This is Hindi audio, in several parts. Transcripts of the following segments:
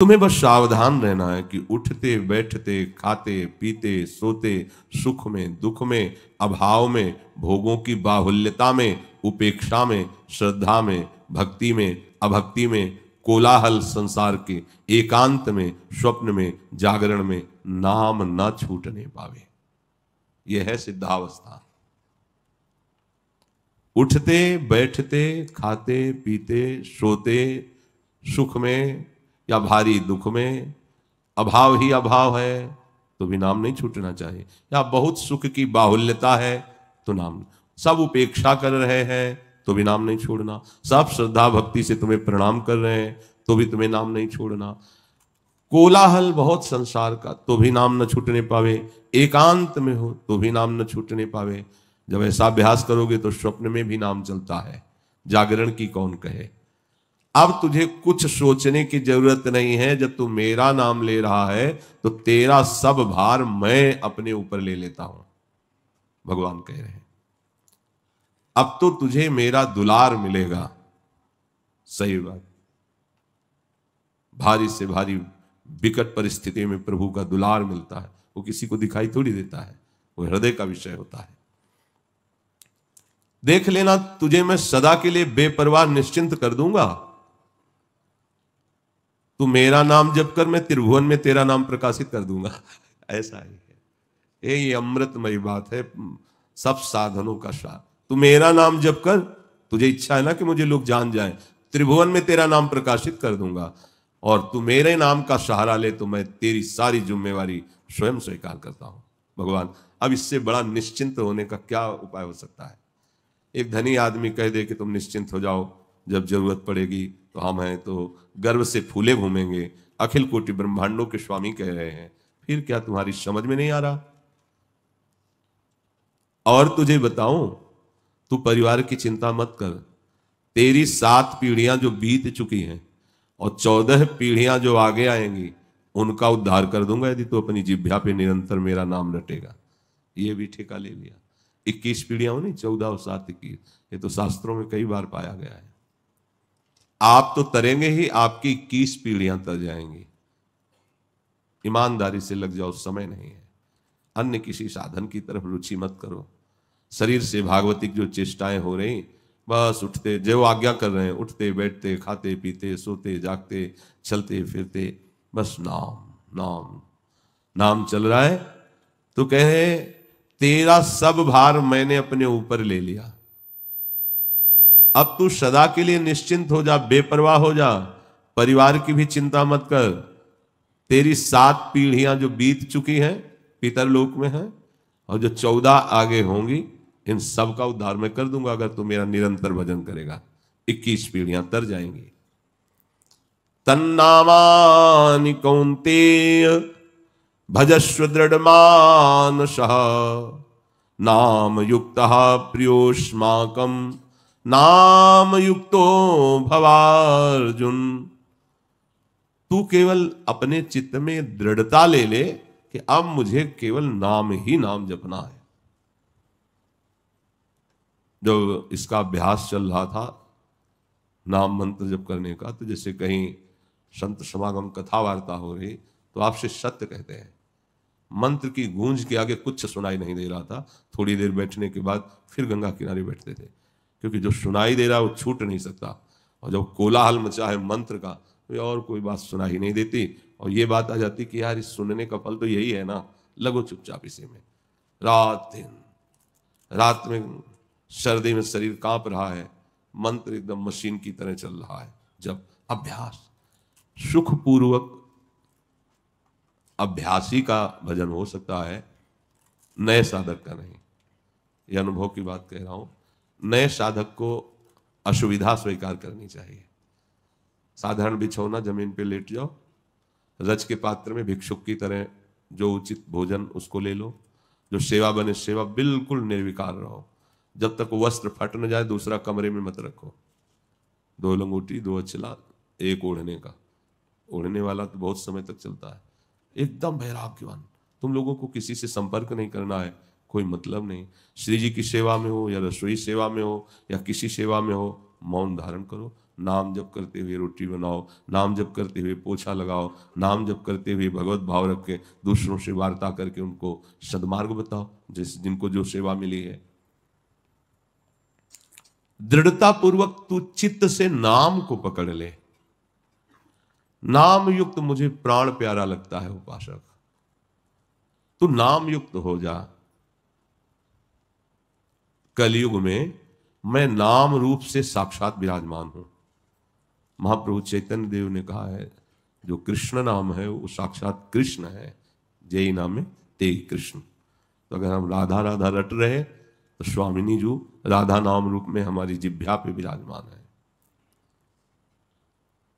तुम्हें बस सावधान रहना है कि उठते बैठते खाते पीते सोते, सुख में दुख में, अभाव में, भोगों की बाहुल्यता में, उपेक्षा में, श्रद्धा में, भक्ति में, अभक्ति में, कोलाहल संसार के, एकांत में, स्वप्न में, जागरण में नाम न छूटने पावे। यह है सिद्धावस्था। उठते बैठते खाते पीते सोते, सुख में या भारी दुख में, अभाव ही अभाव है तो भी नाम नहीं छूटना चाहिए। या बहुत सुख की बाहुल्यता है तो नाम, सब उपेक्षा कर रहे हैं तो भी नाम नहीं छोड़ना, सब श्रद्धा भक्ति से तुम्हें प्रणाम कर रहे हैं तो भी तुम्हें नाम नहीं छोड़ना, कोलाहल बहुत संसार का तो भी नाम न छूटने पावे, एकांत में हो तो भी नाम न छूटने पावे। जब ऐसा अभ्यास करोगे तो स्वप्न में भी नाम चलता है, जागरण की कौन कहे। अब तुझे कुछ सोचने की जरूरत नहीं है। जब तू मेरा नाम ले रहा है तो तेरा सब भार मैं अपने ऊपर ले लेता हूं, भगवान कह रहे हैं। अब तो तुझे मेरा दुलार मिलेगा। सही बात, भारी से भारी विकट परिस्थिति में प्रभु का दुलार मिलता है। वो किसी को दिखाई थोड़ी देता है, वो हृदय का विषय होता है। देख लेना, तुझे मैं सदा के लिए बेपरवाह निश्चिंत कर दूंगा। तू मेरा नाम जप कर, मैं त्रिभुवन में तेरा नाम प्रकाशित कर दूंगा। ऐसा ही है, ये अमृतमयी बात है, सब साधनों का सार। तू मेरा नाम जप कर, तुझे इच्छा है ना कि मुझे लोग जान जाएं, त्रिभुवन में तेरा नाम प्रकाशित कर दूंगा। और तू मेरे नाम का सहारा ले तो मैं तेरी सारी जिम्मेवारी स्वयं स्वीकार करता हूं। भगवान, अब इससे बड़ा निश्चिंत होने का क्या उपाय हो सकता है। एक धनी आदमी कह दे कि तुम निश्चिंत हो जाओ, जब जरूरत पड़ेगी तो हम हैं, तो गर्व से फूले घूमेंगे। अखिल कोटि ब्रह्मांडों के स्वामी कह रहे हैं, फिर क्या तुम्हारी समझ में नहीं आ रहा। और तुझे बताऊं, तू परिवार की चिंता मत कर। तेरी 7 पीढ़ियां जो बीत चुकी हैं और 14 पीढ़ियां जो आगे आएंगी, उनका उद्धार कर दूंगा यदि तू अपनी जिह्वा पे निरंतर मेरा नाम रटेगा। ये भी ठेका ले लिया। 21 पीढ़ियां हो नहीं, 14 और 7 21, ये तो शास्त्रों में कई बार पाया गया है। आप तो तरेंगे ही, आपकी 21 पीढ़ियां तर जाएंगी। ईमानदारी से लग जाओ, समय नहीं है। अन्य किसी साधन की तरफ रुचि मत करो। शरीर से भागवतिक जो चेष्टाएं हो रही, बस उठते, जो आज्ञा कर रहे हैं, उठते बैठते खाते पीते सोते जागते चलते फिरते, बस नाम नाम नाम चल रहा है। तो कहे तेरा सब भार मैंने अपने ऊपर ले लिया। अब तू सदा के लिए निश्चिंत हो जा, बेपरवाह हो जा, परिवार की भी चिंता मत कर। तेरी 7 पीढ़ियां जो बीत चुकी हैं पितरलोक में हैं, और जो 14 आगे होंगी, इन सब का उद्धार मैं कर दूंगा अगर तू मेरा निरंतर भजन करेगा। 21 पीढ़ियां तर जाएंगी। तन्नामानि कौन्तेय भजस्व दृढ़मानसः, नाम युक्तः प्रियोस्माकं नाम युक्तो भवार्जुन। तू केवल अपने चित्त में दृढ़ता ले ले कि अब मुझे केवल नाम ही नाम जपना है। जब इसका अभ्यास चल रहा था नाम मंत्र जप करने का, तो जैसे कहीं संत समागम कथा वार्ता हो रही तो आपसे सत्य कहते हैं, मंत्र की गूंज के आगे कुछ सुनाई नहीं दे रहा था। थोड़ी देर बैठने के बाद फिर गंगा किनारे बैठते थे, क्योंकि जो सुनाई दे रहा है वो छूट नहीं सकता। और जब कोलाहल मचा है मंत्र का, तो और कोई बात सुनाई नहीं देती, और ये बात आ जाती कि यार इस सुनने का फल तो यही है ना, लगो चुपचाप इसी में। रात दिन, रात में सर्दी में शरीर कांप रहा है, मंत्र एकदम मशीन की तरह चल रहा है। जब अभ्यास, सुखपूर्वक अभ्यासी का भजन हो सकता है, नए साधक का नहीं। यह अनुभव की बात कह रहा हूं। नए साधक को असुविधा स्वीकार करनी चाहिए। साधारण बिछौना, जमीन पे लेट जाओ, रज के पात्र में भिक्षुक की तरह जो उचित भोजन उसको ले लो, जो सेवा बने सेवा, बिल्कुल निर्विकार रहो। जब तक वस्त्र फट न जाए दूसरा कमरे में मत रखो। 2 लंगोटी 2 अचला, 1 ओढ़ने का। ओढ़ने वाला तो बहुत समय तक चलता है। एकदम वैराग्यवान, तुम लोगों को किसी से संपर्क नहीं करना है, कोई मतलब नहीं। श्री जी की सेवा में हो या रसोई सेवा में हो या किसी सेवा में हो, मौन धारण करो, नाम जप करते हुए रोटी बनाओ, नाम जप करते हुए पोछा लगाओ, नाम जप करते हुए भगवत भाव रख के दूसरों से वार्ता करके उनको सद्मार्ग बताओ, जिनको जो सेवा मिली है। दृढ़ता पूर्वक तू चित्त से नाम को पकड़ ले। नाम युक्त मुझे प्राण प्यारा लगता है उपासक, तू नाम युक्त हो जा। कलयुग में मैं नाम रूप से साक्षात विराजमान हूं। महाप्रभु चैतन्य देव ने कहा है जो कृष्ण नाम है वो साक्षात कृष्ण है, जय नाम में ते कृष्ण। तो अगर हम राधा राधा रट रहे तो स्वामिनी जी राधा नाम रूप में हमारी जिह्वा पे विराजमान है।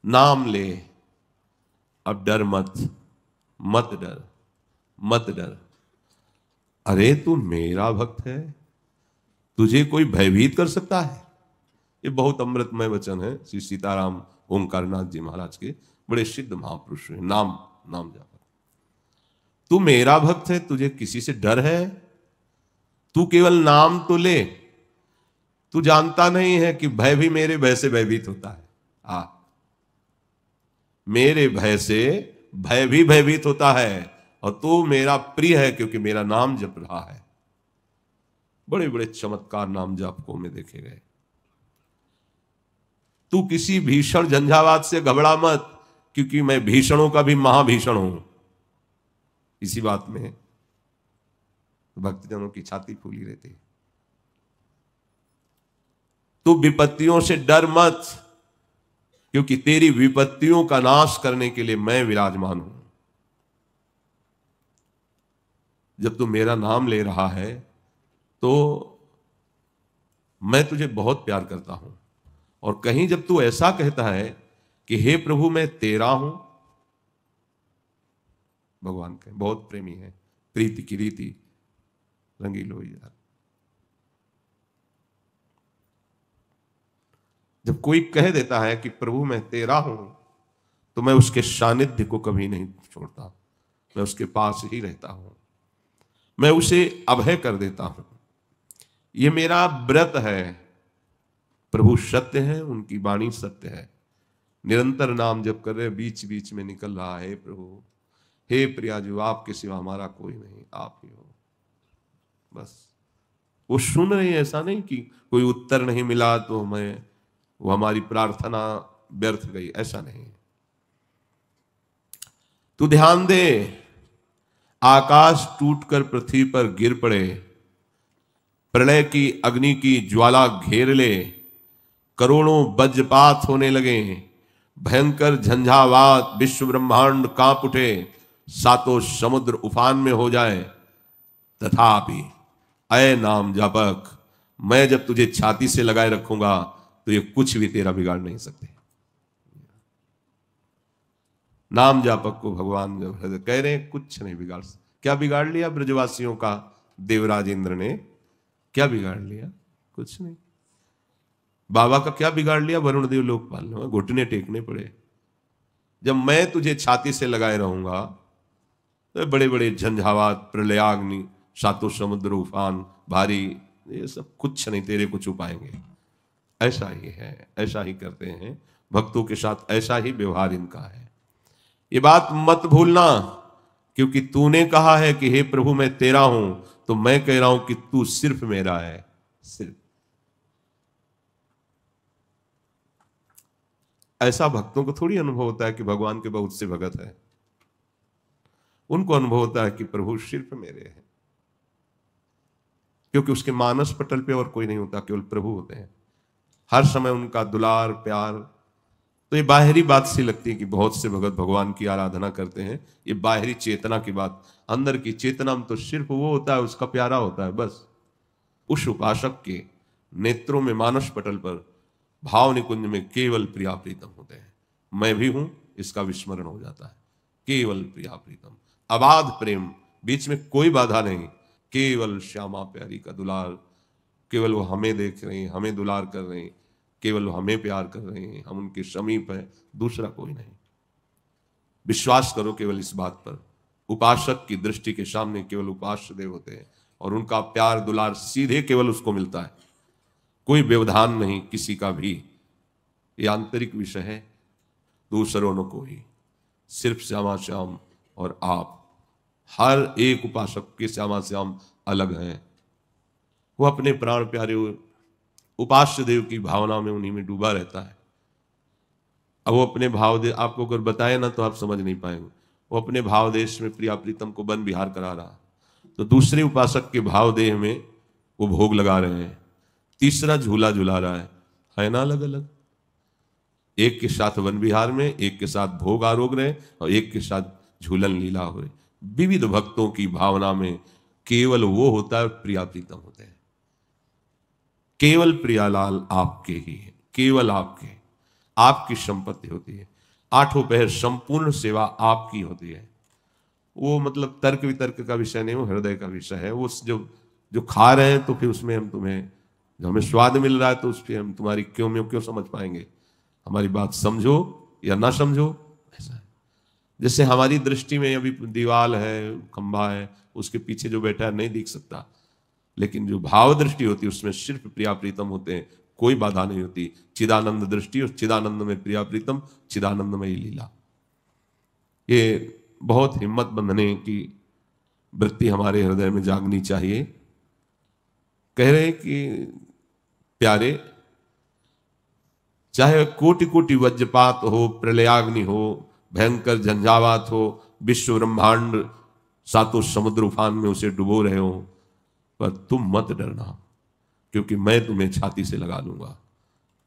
नाम ले, अब डर मत, मत डर, मत डर। अरे तू मेरा भक्त है, तुझे कोई भयभीत कर सकता है? ये बहुत अमृतमय वचन है श्री सीताराम ओंकारनाथ जी महाराज के, बड़े सिद्ध महापुरुष हैं। नाम जाप। तू मेरा भक्त है, तुझे किसी से डर है? तू केवल नाम तो ले। तू जानता नहीं है कि भय भी मेरे भय से भयभीत होता है। मेरे भय से भय भी भयभीत होता है, और तू मेरा प्रिय है क्योंकि मेरा नाम जप रहा है। बड़े बड़े चमत्कार नाम जापकों में देखे गए। तू किसी भीषण झंझावात से घबरा मत, क्योंकि मैं भीषणों का भी महाभीषण हूं। इसी बात में भक्तजनों की छाती फूली रहती है। तू विपत्तियों से डर मत, क्योंकि तेरी विपत्तियों का नाश करने के लिए मैं विराजमान हूं। जब तू मेरा नाम ले रहा है तो मैं तुझे बहुत प्यार करता हूं। और कहीं जब तू ऐसा कहता है कि हे प्रभु मैं तेरा हूं, भगवान के बहुत प्रेमी है, प्रीति की रीति रंगीलो यार। जब कोई कह देता है कि प्रभु मैं तेरा हूं, तो मैं उसके सानिध्य को कभी नहीं छोड़ता, मैं उसके पास ही रहता हूं, मैं उसे अभय कर देता हूं। ये मेरा व्रत है। प्रभु सत्य है, उनकी वाणी सत्य है। निरंतर नाम जप कर रहे, बीच बीच में निकल रहा है प्रभु हे प्रियाजू आपके सिवा हमारा कोई नहीं, आप ही हो। बस वो सुन रहे हैं, ऐसा नहीं कि कोई उत्तर नहीं मिला तो वो हमारी प्रार्थना व्यर्थ गई, ऐसा नहीं। तू ध्यान दे, आकाश टूटकर पृथ्वी पर गिर पड़े, प्रलय की अग्नि की ज्वाला घेर ले, करोड़ों वज्रपात होने लगे, भयंकर झंझावात, विश्व ब्रह्मांड कांप उठे, सातों समुद्र उफान में हो जाए, तथापि अय नाम जापक मैं जब तुझे छाती से लगाए रखूंगा तो ये कुछ भी तेरा बिगाड़ नहीं सकते। नाम जापक को भगवान जब कह रहे हैं कुछ नहीं बिगाड़। क्या बिगाड़ लिया ब्रजवासियों का देवराज इंद्र ने? क्या बिगाड़ लिया? कुछ नहीं। बाबा का क्या बिगाड़ लिया? वरुण देव लोकपाल ने घुटने टेकने पड़े। जब मैं तुझे छाती से लगाए रहूंगा तो बड़े बड़े झंझावात, प्रलयाग्नि, सातों समुद्र उफान, भारी, ये सब कुछ नहीं तेरे को छुपाएंगे। ऐसा ही है, ऐसा ही करते हैं भक्तों के साथ, ऐसा ही व्यवहार इनका है। ये बात मत भूलना, क्योंकि तूने कहा है कि हे प्रभु मैं तेरा हूं, तो मैं कह रहा हूं कि तू सिर्फ मेरा है, सिर्फ। ऐसा भक्तों को थोड़ी अनुभव होता है कि भगवान के बहुत से भगत हैं। उनको अनुभव होता है कि प्रभु सिर्फ मेरे हैं, क्योंकि उसके मानस पटल पे और कोई नहीं होता, केवल प्रभु होते हैं। हर समय उनका दुलार प्यार। तो ये बाहरी बात सी लगती है कि बहुत से भगत भगवान की आराधना करते हैं, ये बाहरी चेतना की बात। अंदर की चेतना में तो सिर्फ वो होता है, उसका प्यारा होता है बस। उस उपासक के नेत्रों में, मानस पटल पर, भाव निकुंज में केवल प्रिया प्रीतम होते हैं। मैं भी हूं, इसका विस्मरण हो जाता है। केवल प्रिया प्रीतम, अबाध प्रेम, बीच में कोई बाधा नहीं, केवल श्यामा प्यारी का दुलार। केवल वो हमें देख रहे हैं, हमें दुलार कर रहे हैं, केवल वो हमें प्यार कर रहे हैं, हम उनके समीप हैं, दूसरा कोई नहीं। विश्वास करो केवल इस बात पर, उपासक की दृष्टि के सामने केवल उपास्य देव होते हैं, और उनका प्यार दुलार सीधे केवल उसको मिलता है, कोई व्यवधान नहीं किसी का भी। ये आंतरिक विषय है, दूसरों न कोई, सिर्फ श्यामा श्याम और आप। हर एक उपासक के श्यामा श्याम अलग हैं। वो अपने प्राण प्यारे उपास्य देव की भावना में, उन्हीं में डूबा रहता है। अब वो अपने भाव दे, आपको अगर बताए ना तो आप समझ नहीं पाएंगे। वो अपने भाव देश में प्रिया प्रीतम को वन विहार करा रहा, तो दूसरे उपासक के भाव देह में वो भोग लगा रहे हैं, तीसरा झूला झुला रहा है ना अलग अलग। एक के साथ वन विहार में, एक के साथ भोग आरोग रहे, और एक के साथ झूलन लीला हो रही। विविध भक्तों की भावना में केवल वो होता है, प्रिया प्रीतम होते हैं। केवल प्रियालाल आपके ही है, केवल आपकी संपत्ति होती है। आठों पहर संपूर्ण सेवा आपकी होती है। वो मतलब तर्क वितर्क का विषय नहीं, वो हृदय का विषय है। वो जो खा रहे हैं तो फिर उसमें हम तुम्हें, जो हमें स्वाद मिल रहा है तो उस पर हम तुम्हारी क्यों समझ पाएंगे। हमारी बात समझो या ना समझो, ऐसा है। जैसे हमारी दृष्टि में अभी दीवाल है, खंभा है, उसके पीछे जो बैठा है नहीं दिख सकता, लेकिन जो भाव दृष्टि होती है उसमें सिर्फ प्रिया प्रीतम होते हैं, कोई बाधा नहीं होती। चिदानंद दृष्टि और चिदानंद में प्रिया प्रीतम, चिदानंद में ही लीला। ये बहुत हिम्मत बंधने की वृत्ति हमारे हृदय में जागनी चाहिए। कह रहे कि प्यारे, चाहे कोटि कोटि वज्रपात हो, प्रलयाग्नि हो, भयंकर झंझावात हो, विश्व ब्रह्मांड सातों समुद्र उफान में उसे डुबो रहे हो, पर तुम मत डरना, क्योंकि मैं तुम्हें छाती से लगा लूंगा।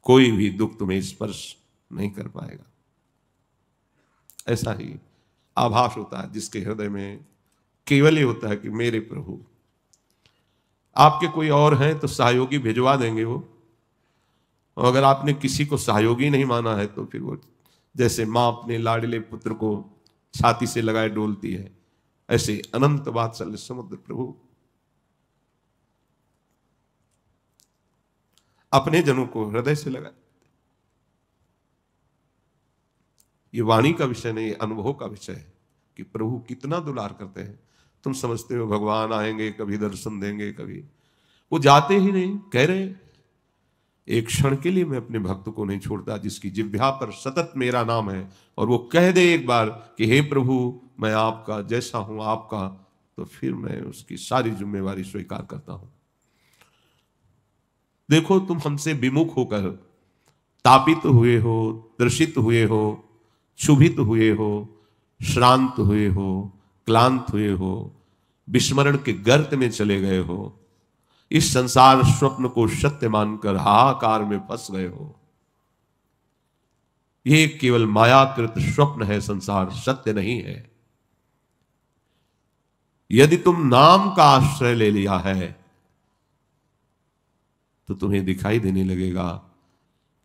कोई भी दुख तुम्हें स्पर्श नहीं कर पाएगा। ऐसा ही आभास होता है जिसके हृदय में केवल ही होता है कि मेरे प्रभु। आपके कोई और हैं तो सहयोगी भिजवा देंगे वो, और अगर आपने किसी को सहयोगी नहीं माना है तो फिर वो जैसे माँ अपने लाडले पुत्र को छाती से लगाए डोलती है, ऐसे अनंत वात्सल्य समुद्र प्रभु अपने जनों को हृदय से लगा। ये वाणी का विषय नहीं, अनुभव का विषय है कि प्रभु कितना दुलार करते हैं। तुम समझते हो भगवान आएंगे कभी दर्शन देंगे, कभी वो जाते ही नहीं। कह रहे एक क्षण के लिए मैं अपने भक्त को नहीं छोड़ता जिसकी जिह्वा पर सतत मेरा नाम है, और वो कह दे एक बार कि हे प्रभु मैं आपका, जैसा हूं आपका, तो फिर मैं उसकी सारी जिम्मेवारी स्वीकार करता हूं। देखो तुम हमसे विमुख होकर तापित हुए हो, दर्शित हुए हो, क्षुभित हुए हो, श्रांत हुए हो, क्लांत हुए हो, विस्मरण के गर्त में चले गए हो, इस संसार स्वप्न को सत्य मानकर हाहाकार में फंस गए हो। ये केवल मायाकृत स्वप्न है, संसार सत्य नहीं है। यदि तुम नाम का आश्रय ले लिया है तो तुम्हें दिखाई देने लगेगा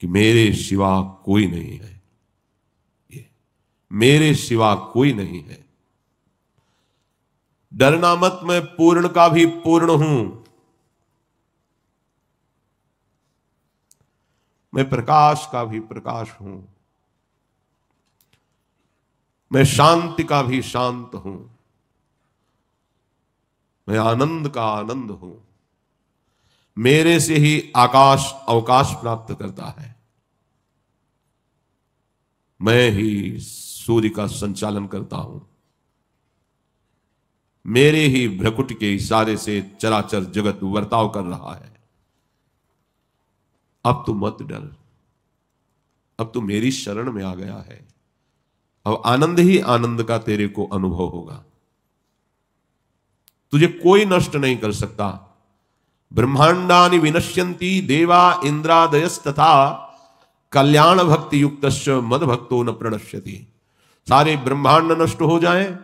कि मेरे सिवा कोई नहीं है, ये मेरे सिवा कोई नहीं है। डरना मत, मैं पूर्ण का भी पूर्ण हूं, मैं प्रकाश का भी प्रकाश हूं, मैं शांति का भी शांत हूं, मैं आनंद का आनंद हूं। मेरे से ही आकाश अवकाश प्राप्त करता है, मैं ही सूर्य का संचालन करता हूं, मेरे ही भ्रकुट के इशारे से चराचर जगत वर्ताव कर रहा है। अब तू मत डर, अब तू मेरी शरण में आ गया है। अब आनंद ही आनंद का तेरे को अनुभव होगा। तुझे कोई नष्ट नहीं कर सकता। ब्रह्मांडानि विनश्यन्ति देवा इंद्रादयस्तथा कल्याण भक्ति युक्तस्य मद भक्तो न प्रणश्यति। सारे ब्रह्मांड नष्ट हो जाएं,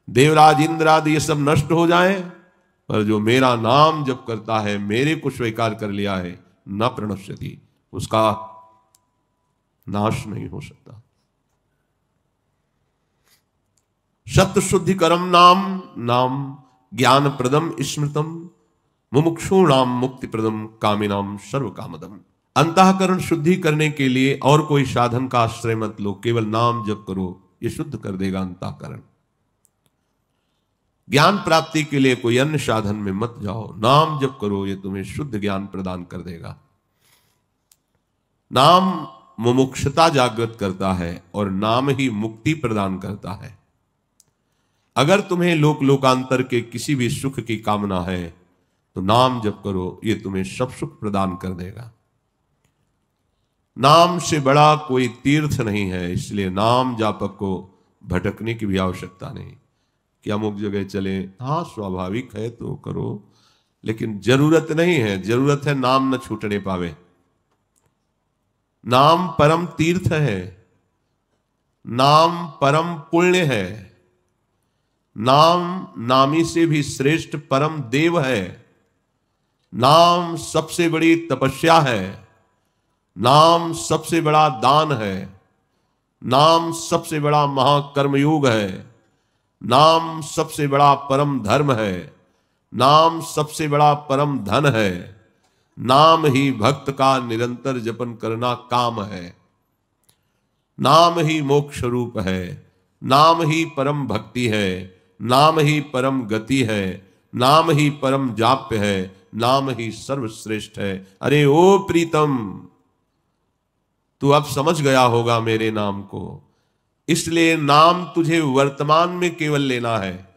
देवराज इंद्र आदि ये सब नष्ट हो जाएं, पर जो मेरा नाम जप करता है, मेरे को स्वीकार कर लिया है, न प्रणश्यति, उसका नाश नहीं हो सकता। सत्य शुद्धिकरम नाम, नाम ज्ञान प्रदम स्मृतम, मुमुक्षूणाम मुक्ति प्रदम, कामिनाम सर्व कामदम। अंतःकरण शुद्धि करने के लिए और कोई साधन का आश्रय मत लो, केवल नाम जप करो, ये शुद्ध कर देगा अंतःकरण। ज्ञान प्राप्ति के लिए कोई अन्य साधन में मत जाओ, नाम जप करो, ये तुम्हें शुद्ध ज्ञान प्रदान कर देगा। नाम मुमुक्षुता जागृत करता है और नाम ही मुक्ति प्रदान करता है। अगर तुम्हें लोक लोकांतर के किसी भी सुख की कामना है तो नाम जप करो, ये तुम्हें सब सुख प्रदान कर देगा। नाम से बड़ा कोई तीर्थ नहीं है, इसलिए नाम जापक को भटकने की भी आवश्यकता नहीं कि अमुक जगह चले। हाँ, स्वाभाविक है तो करो, लेकिन जरूरत नहीं है। जरूरत है नाम न छूटने पावे। नाम परम तीर्थ है, नाम परम पुण्य है, नाम नामी से भी श्रेष्ठ परम देव है, नाम सबसे बड़ी तपस्या है, नाम सबसे बड़ा दान है, नाम सबसे बड़ा महाकर्मयोग है, नाम सबसे बड़ा परम धर्म है, नाम सबसे बड़ा परम धन है, नाम ही भक्त का निरंतर जपन करना काम है, नाम ही मोक्ष रूप है, नाम ही परम भक्ति है, नाम ही परम गति है, नाम ही परम जाप्य है, नाम ही सर्वश्रेष्ठ है। अरे ओ प्रीतम, तू अब समझ गया होगा मेरे नाम को, इसलिए नाम तुझे वर्तमान में केवल लेना है।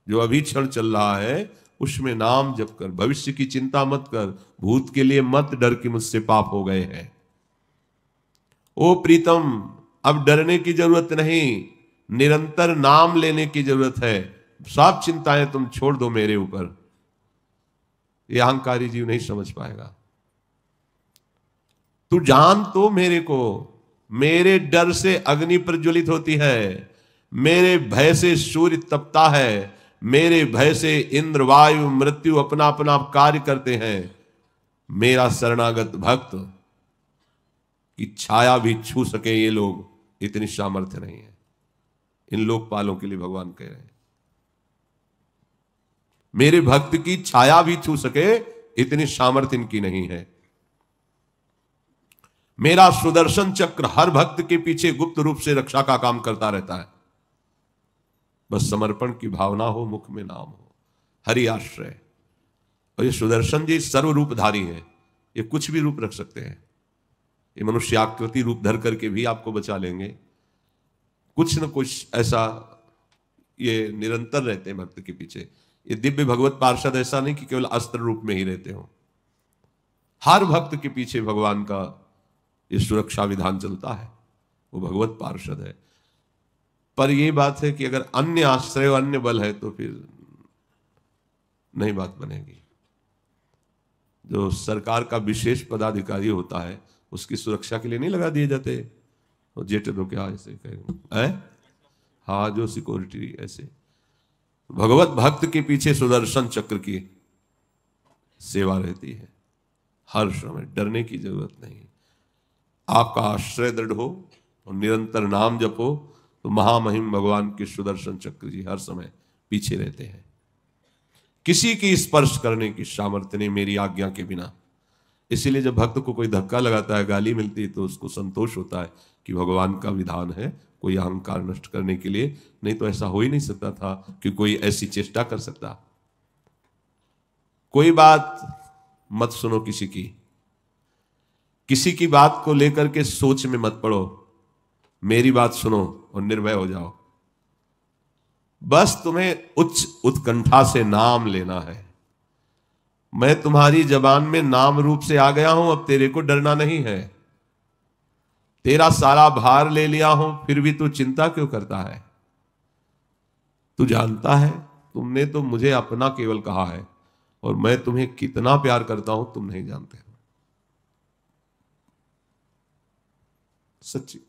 जो अभी क्षण चल रहा है उसमें नाम जप कर, भविष्य की चिंता मत कर, भूत के लिए मत डर कि मुझसे पाप हो गए हैं। ओ प्रीतम, अब डरने की जरूरत नहीं, निरंतर नाम लेने की जरूरत है। सब चिंताएं तुम छोड़ दो मेरे ऊपर। ये अहंकारी जीव नहीं समझ पाएगा। तू जान तो मेरे को, मेरे डर से अग्नि प्रज्वलित होती है, मेरे भय से सूर्य तपता है, मेरे भय से इंद्र वायु मृत्यु अपना अपना कार्य करते हैं। मेरा शरणागत भक्त की छाया भी छू सके ये लोग, इतनी सामर्थ्य नहीं है। इन लोकपालों के लिए भगवान कह रहे हैं, मेरे भक्त की छाया भी छू सके इतनी सामर्थ्य इनकी नहीं है। मेरा सुदर्शन चक्र हर भक्त के पीछे गुप्त रूप से रक्षा का काम करता रहता है। बस समर्पण की भावना हो, मुख में नाम हो, हरि आश्रय। और ये सुदर्शन जी सर्वरूपधारी है, ये कुछ भी रूप रख सकते हैं। ये मनुष्याकृति रूप धर करके भी आपको बचा लेंगे। कुछ न कुछ ऐसा ये निरंतर रहते हैं भक्त के पीछे। ये दिव्य भगवत पार्षद ऐसा नहीं कि केवल अस्त्र रूप में ही रहते हो, हर भक्त के पीछे भगवान का ये सुरक्षा विधान चलता है, वो भगवत पार्षद है। पर ये बात है कि अगर अन्य आश्रय अन्य बल है तो फिर नहीं बात बनेगी। जो सरकार का विशेष पदाधिकारी होता है उसकी सुरक्षा के लिए नहीं लगा दिए जाते, तो जेट दो क्या ऐसे कहें, हाँ, जो सिक्योरिटी ऐसे। भगवत भक्त के पीछे सुदर्शन चक्र की सेवा रहती है हर समय, डरने की जरूरत नहीं। आपका आश्रय दृढ़ हो और निरंतर नाम जपो तो महामहिम भगवान के सुदर्शन चक्र जी हर समय पीछे रहते हैं। किसी की स्पर्श करने की सामर्थ्य नहीं मेरी आज्ञा के बिना। इसीलिए जब भक्त को कोई धक्का लगाता है, गाली मिलती है, तो उसको संतोष होता है कि भगवान का विधान है, कोई अहंकार नष्ट करने के लिए। नहीं तो ऐसा हो ही नहीं सकता था कि कोई ऐसी चेष्टा कर सकता। कोई बात मत सुनो किसी की बात को लेकर के सोच में मत पड़ो, मेरी बात सुनो और निर्भय हो जाओ। बस तुम्हें उच्च उत्कंठा से नाम लेना है। मैं तुम्हारी जबान में नाम रूप से आ गया हूं, अब तेरे को डरना नहीं है। तेरा सारा भार ले लिया हूं, फिर भी तू चिंता क्यों करता है? तू जानता है तुमने तो मुझे अपना केवल कहा है, और मैं तुम्हें कितना प्यार करता हूं तुम नहीं जानते हो। सच्ची।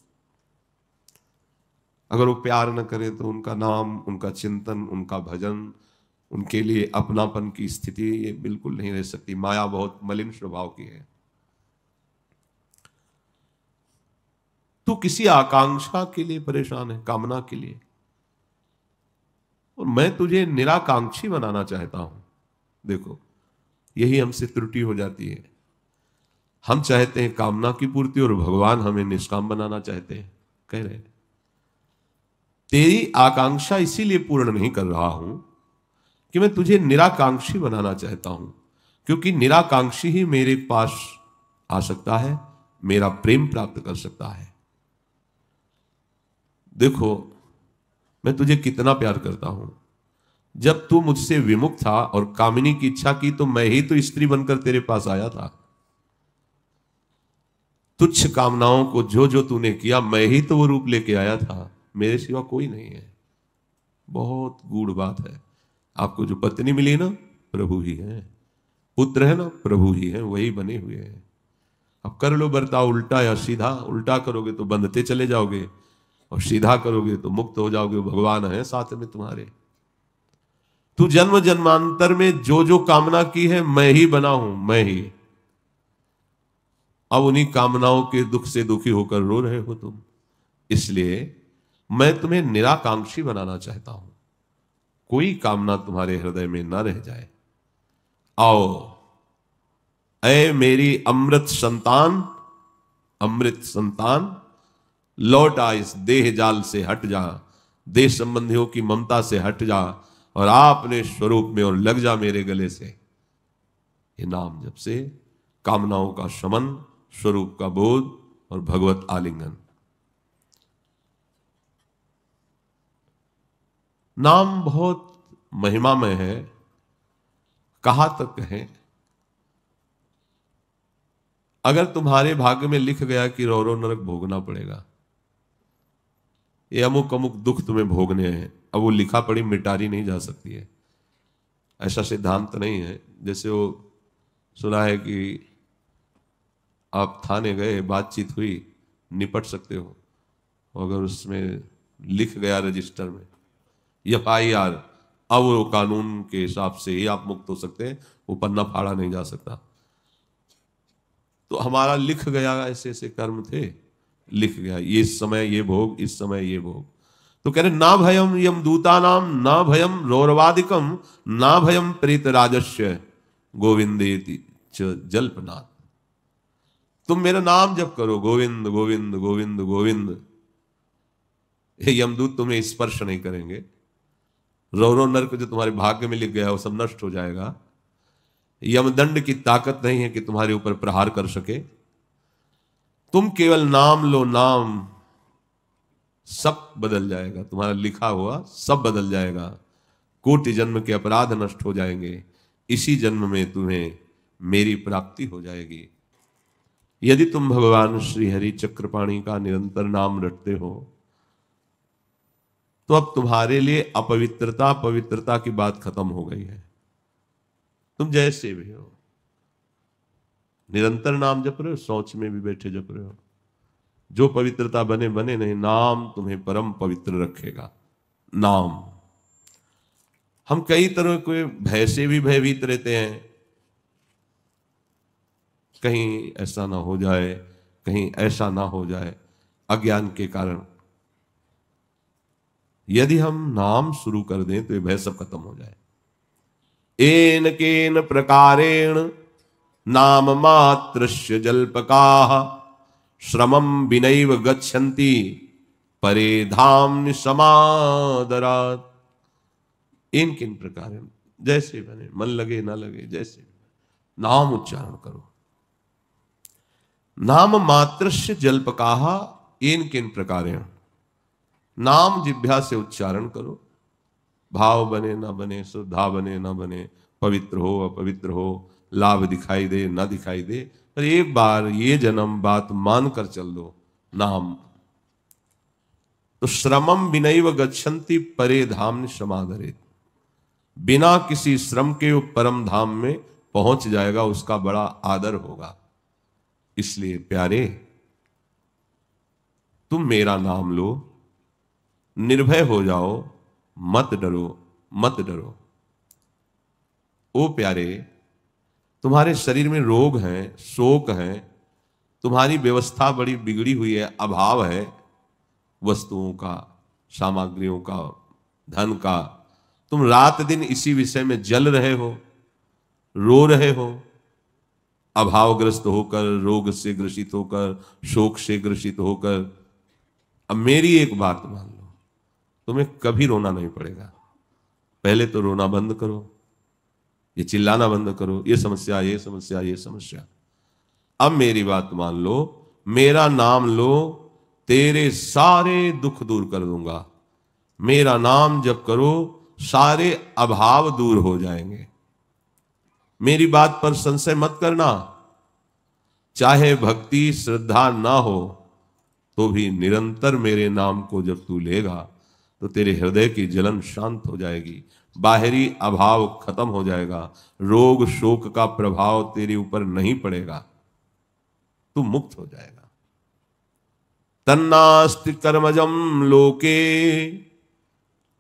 अगर वो प्यार न करे तो उनका नाम, उनका चिंतन, उनका भजन, उनके लिए अपनापन की स्थिति ये बिल्कुल नहीं रह सकती। माया बहुत मलिन स्वभाव की है। तू किसी आकांक्षा के लिए परेशान है, कामना के लिए, और मैं तुझे निराकांक्षी बनाना चाहता हूं। देखो, यही हमसे त्रुटि हो जाती है। हम चाहते हैं कामना की पूर्ति और भगवान हमें निष्काम बनाना चाहते हैं। कह रहे हैं तेरी आकांक्षा इसीलिए पूर्ण नहीं कर रहा हूं कि मैं तुझे निराकांक्षी बनाना चाहता हूं, क्योंकि निराकांक्षी ही मेरे पास आ सकता है, मेरा प्रेम प्राप्त कर सकता है। देखो मैं तुझे कितना प्यार करता हूं। जब तू मुझसे विमुख था और कामिनी की इच्छा की तो मैं ही तो स्त्री बनकर तेरे पास आया था। तुच्छ कामनाओं को जो जो तूने किया मैं ही तो वो रूप लेके आया था, मेरे सिवा कोई नहीं है। बहुत गूढ़ बात है। आपको जो पत्नी मिली ना प्रभु ही है, पुत्र है ना प्रभु ही है, वही बने हुए हैं। अब कर लो बर्ताव उल्टा या सीधा। उल्टा करोगे तो बंधते चले जाओगे और सीधा करोगे तो मुक्त हो जाओगे। भगवान है साथ में तुम्हारे। तू जन्म जन्मांतर में जो जो कामना की है मैं ही बना हूं, मैं ही। अब उन्हीं कामनाओं के दुख से दुखी होकर रो रहे हो तुम, इसलिए मैं तुम्हें निराकांक्षी बनाना चाहता हूं। कोई कामना तुम्हारे हृदय में न रह जाए। आओ ऐ मेरी अमृत संतान, अमृत संतान, लौट आ, इस देह जाल से हट जा, देह संबंधियों की ममता से हट जा और अपने स्वरूप में और लग जा मेरे गले से। ये नाम जप से कामनाओं का शमन, स्वरूप का बोध और भगवत आलिंगन। नाम बहुत महिमामय है। कहां तक कहें, अगर तुम्हारे भाग्य में लिख गया कि रो रो नरक भोगना पड़ेगा, ये अमुक अमुक दुख तुम्हें भोगने हैं, अब वो लिखा पड़ी मिटारी नहीं जा सकती है। ऐसा सिद्धांत नहीं है। जैसे वो सुना है कि आप थाने गए, बातचीत हुई, निपट सकते हो, अगर उसमें लिख गया रजिस्टर में FIR, अब वो कानून के हिसाब से ही आप मुक्त हो सकते हैं, वो पन्ना फाड़ा नहीं जा सकता। तो हमारा लिख गया, ऐसे ऐसे कर्म थे, लिख गया ये इस समय ये भोग, इस समय ये भोग। तो कह रहे ना भयम यम दूता नाम, ना भयम रौरवादिकम, ना भयम प्रेत राजस्य, गोविंदेति च जल्पनाथ। तुम मेरा नाम जप करो, गोविंद गोविंद गोविंद गोविंद, ये यमदूत तुम्हें स्पर्श नहीं करेंगे। रौरो नरक जो तुम्हारे भाग्य में लिख गया वो सब नष्ट हो जाएगा। यमदंड की ताकत नहीं है कि तुम्हारे ऊपर प्रहार कर सके। तुम केवल नाम लो, नाम, सब बदल जाएगा। तुम्हारा लिखा हुआ सब बदल जाएगा। कोटि जन्म के अपराध नष्ट हो जाएंगे। इसी जन्म में तुम्हें मेरी प्राप्ति हो जाएगी। यदि तुम भगवान श्री हरि चक्रपाणी का निरंतर नाम रटते हो तो अब तुम्हारे लिए अपवित्रता पवित्रता की बात खत्म हो गई है। तुम जैसे भी हो निरंतर नाम जप रहे हो, शौच में भी बैठे जप रहे हो, जो पवित्रता बने बने, नहीं नाम तुम्हें परम पवित्र रखेगा। नाम। हम कई तरह के भय से भी भयभीत रहते हैं, कहीं ऐसा ना हो जाए, कहीं ऐसा ना हो जाए, अज्ञान के कारण। यदि हम नाम शुरू कर दें तो ये भय सब खत्म हो जाए। एन केन प्रकारेण नाम मात्रस्य जल्पकाः श्रमं विनैव गच्छन्ति परे धाम समादरात्। इन किन प्रकारेण, जैसे बने, मन लगे ना लगे, जैसे नाम उच्चारण करो। नाम मात्रस्य जल्पकाः इन किन प्रकारेण, नाम जिह्वा से उच्चारण करो। भाव बने ना बने, श्रद्धा बने ना बने, पवित्र हो अपवित्र हो, लाभ दिखाई दे ना दिखाई दे, पर एक बार ये जन्म बात मान कर चल दो नाम। तो श्रमम विनैव गच्छन्ति परे धाम समादरेत्। बिना किसी श्रम के वो परम धाम में पहुंच जाएगा, उसका बड़ा आदर होगा। इसलिए प्यारे तुम मेरा नाम लो, निर्भय हो जाओ, मत डरो, मत डरो। ओ प्यारे, तुम्हारे शरीर में रोग हैं, शोक हैं, तुम्हारी व्यवस्था बड़ी बिगड़ी हुई है, अभाव है वस्तुओं का, सामग्रियों का, धन का। तुम रात दिन इसी विषय में जल रहे हो, रो रहे हो, अभावग्रस्त होकर, रोग से ग्रसित होकर, शोक से ग्रसित होकर। अब मेरी एक बात मान लो, तुम्हें कभी रोना नहीं पड़ेगा। पहले तो रोना बंद करो, ये चिल्लाना बंद करो, ये समस्या ये समस्या ये समस्या। अब मेरी बात मान लो, मेरा नाम लो, तेरे सारे दुख दूर कर दूंगा। मेरा नाम जप करो, सारे अभाव दूर हो जाएंगे। मेरी बात पर संशय मत करना। चाहे भक्ति श्रद्धा ना हो तो भी निरंतर मेरे नाम को जब तू लेगा तो तेरे हृदय की जलन शांत हो जाएगी, बाहरी अभाव खत्म हो जाएगा, रोग शोक का प्रभाव तेरे ऊपर नहीं पड़ेगा, तू मुक्त हो जाएगा। तन्नास्ति कर्मजम लोके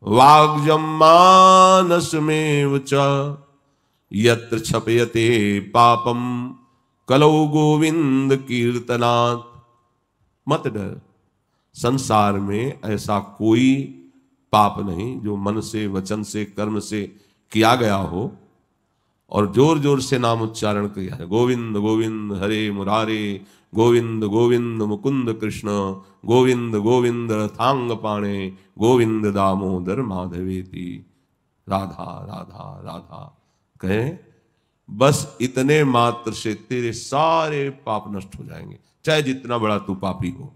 वाग्जम मानसमेव च यत्र छपयते पापम कलौ गोविंद कीर्तनात्। मत डर, संसार में ऐसा कोई पाप नहीं जो मन से, वचन से, कर्म से किया गया हो और जोर जोर से नाम उच्चारण किया है। गोविंद गोविंद हरे मुरारे, गोविंद गोविंद मुकुंद कृष्ण, गोविंद गोविंद रथांग पाणे, गोविंद दामोदर माधवेति। राधा राधा राधा कहे, बस इतने मात्र से तेरे सारे पाप नष्ट हो जाएंगे, चाहे जितना बड़ा तू पापी हो।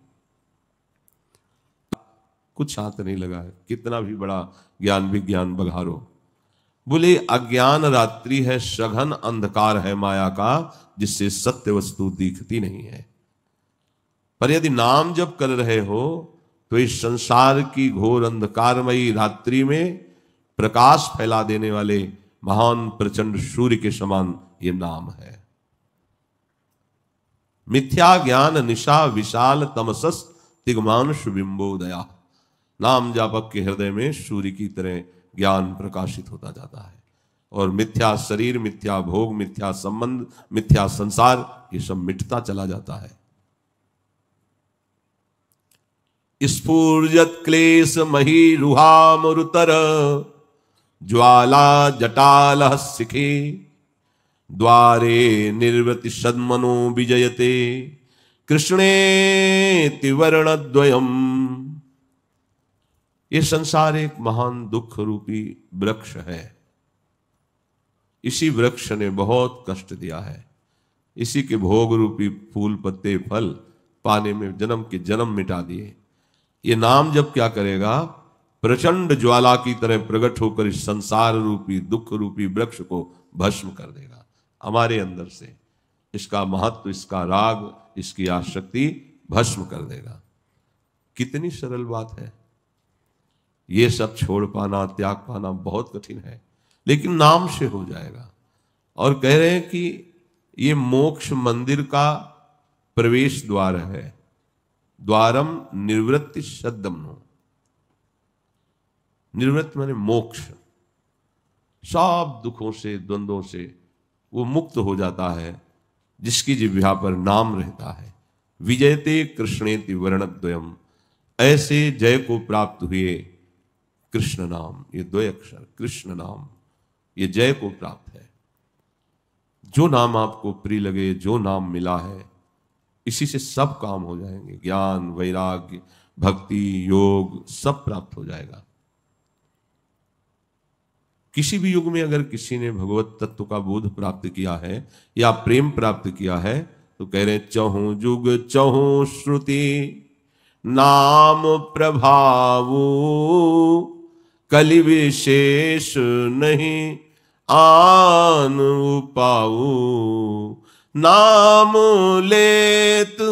कुछ हाथ नहीं लगा है, कितना भी बड़ा ज्ञान विज्ञान बघारो। बोले अज्ञान रात्रि है, सघन अंधकार है माया का, जिससे सत्य वस्तु दिखती नहीं है। पर यदि नाम जप कर रहे हो तो इस संसार की घोर अंधकारमयी रात्रि में प्रकाश फैला देने वाले महान प्रचंड सूर्य के समान ये नाम है। मिथ्या ज्ञान निशा विशाल तमसस तिग्मांशु बिंबोदया। नाम जापक के हृदय में सूर्य की तरह ज्ञान प्रकाशित होता जाता है और मिथ्या शरीर, मिथ्या भोग, मिथ्या संबंध, मिथ्या संसार, ये सब मिटता चला जाता है। स्फूर्जत क्लेश मही रुहा मरुतर ज्वाला जटाल शिखे द्वारे निर्वृति सन्मनो विजयते कृष्णे तिवर्णद्वयम्। ये संसार एक महान दुख रूपी वृक्ष है। इसी वृक्ष ने बहुत कष्ट दिया है। इसी के भोग रूपी फूल पत्ते फल पाने में जन्म के जन्म मिटा दिए। ये नाम जब क्या करेगा, प्रचंड ज्वाला की तरह प्रकट होकर इस संसार रूपी दुख रूपी वृक्ष को भस्म कर देगा हमारे अंदर से। इसका महत्व, इसका राग, इसकी आसक्ति भस्म कर देगा। कितनी सरल बात है। ये सब छोड़ पाना, त्याग पाना बहुत कठिन है, लेकिन नाम से हो जाएगा। और कह रहे हैं कि ये मोक्ष मंदिर का प्रवेश द्वार है। द्वारम निवृत्ति शब्दम नो। निवृत्त माने मोक्ष। सब दुखों से, द्वंद्वों से वो मुक्त हो जाता है जिसकी जिह्वा पर नाम रहता है। विजयते कृष्णेति वर्णद्वयम्। ऐसे जय को प्राप्त हुए कृष्ण नाम, ये दो अक्षर कृष्ण नाम, ये जय को प्राप्त है। जो नाम आपको प्रिय लगे, जो नाम मिला है, इसी से सब काम हो जाएंगे। ज्ञान, वैराग्य, भक्ति, योग सब प्राप्त हो जाएगा। किसी भी युग में अगर किसी ने भगवत तत्व का बोध प्राप्त किया है या प्रेम प्राप्त किया है तो कह रहे चहु जुग चहु श्रुति नाम प्रभावो कलि विशेष नहीं आन पाऊ। नाम लेत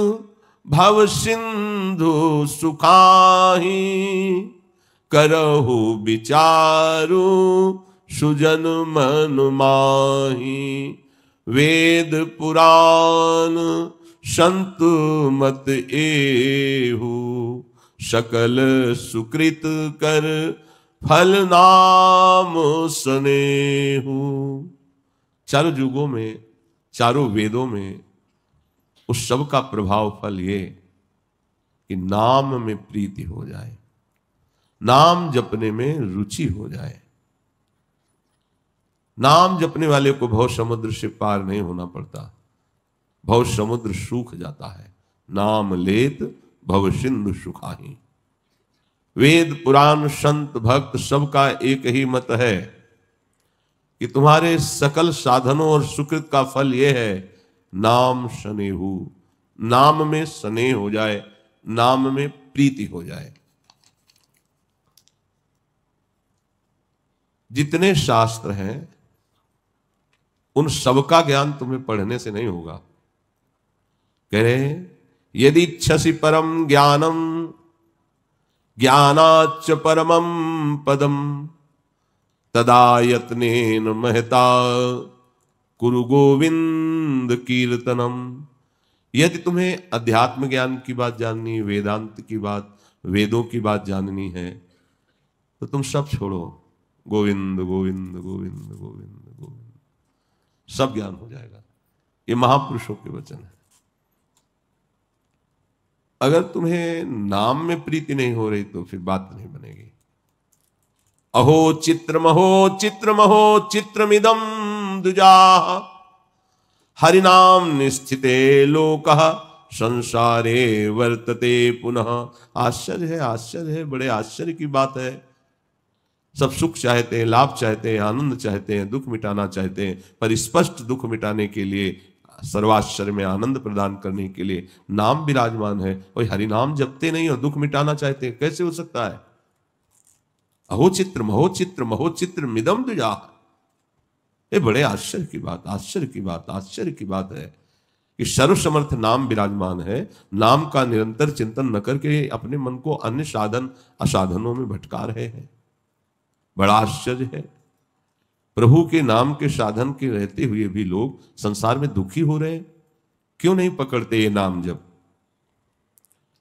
भव सिंधु सुखाही करहु विचारू सुजन मन माही। वेद पुराण संत मत एहु सकल सुकृत कर फल नाम सनेहु। चारों युगों में, चारों वेदों में उस सब का प्रभाव फल ये कि नाम में प्रीति हो जाए, नाम जपने में रुचि हो जाए। नाम जपने वाले को भव समुद्र से पार नहीं होना पड़ता, भव समुद्र सूख जाता है। नाम लेत भव सिंधु सुखाही। वेद पुराण संत भक्त सबका एक ही मत है कि तुम्हारे सकल साधनों और सुकृत का फल यह है नाम शनेहु, नाम में स्नेह हो जाए, नाम में प्रीति हो जाए। जितने शास्त्र हैं उन सबका ज्ञान तुम्हें पढ़ने से नहीं होगा। कह रहे यदि इच्छसि परम ज्ञानम ज्ञानाच्च परमम पदम तदा यत्नेन महता कुरु गोविंद कीर्तनम। यदि तुम्हें अध्यात्म ज्ञान की बात जाननी, वेदांत की बात, वेदों की बात जाननी है तो तुम सब छोड़ो, गोविंद गोविंद गोविंद गोविंद गोविंद, सब ज्ञान हो जाएगा। ये महापुरुषों के वचन है। अगर तुम्हें नाम में प्रीति नहीं हो रही तो फिर बात नहीं बनेगी। अहो चित्रमहो चित्रमिदं दुजा हरिनाम निश्चिते लोकः संसारे वर्तते पुनः। आश्चर्य है, बड़े आश्चर्य की बात है। सब सुख चाहते हैं, लाभ चाहते हैं, आनंद चाहते हैं, दुख मिटाना चाहते हैं, पर स्पष्ट दुख मिटाने के लिए, सर्वाश्चर्य में आनंद प्रदान करने के लिए नाम विराजमान है। वही हरिनाम जपते नहीं और दुख मिटाना चाहते हैं, कैसे हो सकता है? अहो चित्र मिदम दुजा। ये बड़े आश्चर्य की बात है कि सर्वसमर्थ नाम विराजमान है। नाम का निरंतर चिंतन न करके अपने मन को अन्य साधन असाधनों में भटका रहे हैं। बड़ा आश्चर्य है। प्रभु के नाम के साधन के रहते हुए भी लोग संसार में दुखी हो रहे हैं। क्यों नहीं पकड़ते ये नाम जब?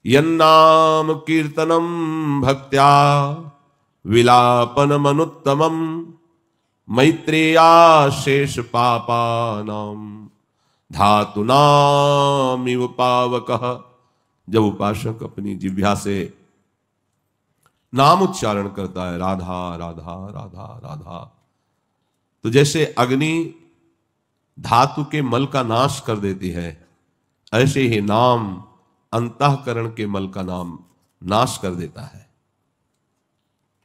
यन्नाम कीर्तनम भक्त्या विलापन मनुत्तमम मैत्रेया शेष पापानाम धातुनामिव पावकः। जब उपासक अपनी जिह्वा से नाम उच्चारण करता है, राधा राधा राधा राधा, तो जैसे अग्नि धातु के मल का नाश कर देती है, ऐसे ही नाम अंतःकरण के मल का नाम नाश कर देता है।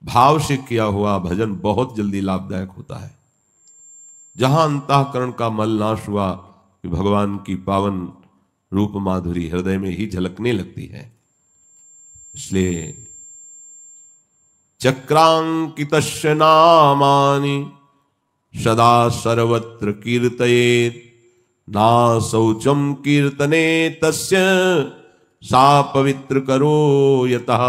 भाव से किया हुआ भजन बहुत जल्दी लाभदायक होता है। जहां अंतःकरण का मल नाश हुआ कि भगवान की पावन रूप माधुरी हृदय में ही झलकने लगती है। इसलिए चक्रांकितस्य नामानि सदा सर्वत्र कीर्तयेत् ना शौचम कीर्तने तस्य सा पवित्र करो यतः।